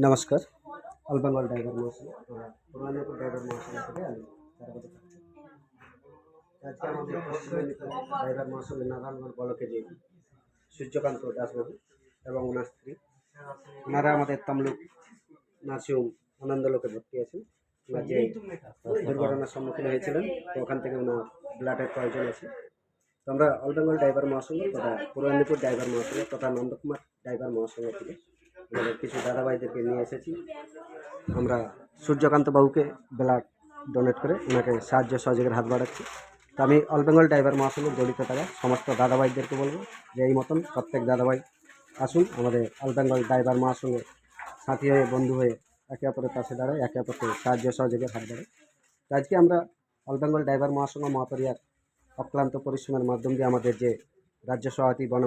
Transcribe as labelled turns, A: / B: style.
A: नमस्कार। All Bengal tiger मौसम पुराने को टाइगर मौसम থেকে আমি স্বাগত জানাচ্ছি। আজকে আমাদের পশ্চিম মেদিনীপুর টাইগার মৌসুমে নারায়ণগঞ্জ ব্লকে যে সূর্যকান্ত দাসবাবু এবং ওনার স্ত্রী ওনারা আমাদের তমলুক নার্সিংহোম আনন্দলোকে ভর্তি আছেন। ওনার যে দুর্ঘটনার সম্মুখীন হয়েছিলেন, তো ওখান থেকে ওনার ব্লাডের প্রয়োজন আছে। তো আমরা অল বেঙ্গল ড্রাইভার মহাসংঘ তথা পূর্ব মেদিনীপুর ড্রাইভার মহাসংঘ তথা নন্দকুমার ড্রাইভার মহাসংঘ থেকে আমাদের কিছু দাদাভাইদেরকে নিয়ে এসেছি। আমরা সূর্যকান্ত বাবুকে ব্লাড ডোনেট করে ওনাকে সাহায্য সহযোগের হাত বাড়াচ্ছি। তো আমি অল বেঙ্গল ড্রাইভার মহাসংঘে জড়িত থাকা সমস্ত দাদাভাইদেরকে বলবো যে এই মতন প্রত্যেক দাদাভাই আসুন আমাদের অল বেঙ্গল ড্রাইভার মহাসংঘে সাথী হয়ে বন্ধু হয়ে একে অপরের পাশে দাঁড়ায়, একে অপরকে সাহায্য সহযোগের হাত বাড়াই। তো আজকে আমরা অল বেঙ্গল ড্রাইভার মহাসংঘ মহাপরিবার অক্লান্ত পরিশ্রমের মাধ্যম দিয়ে আমাদের যে রাজ্য সভাপতি বন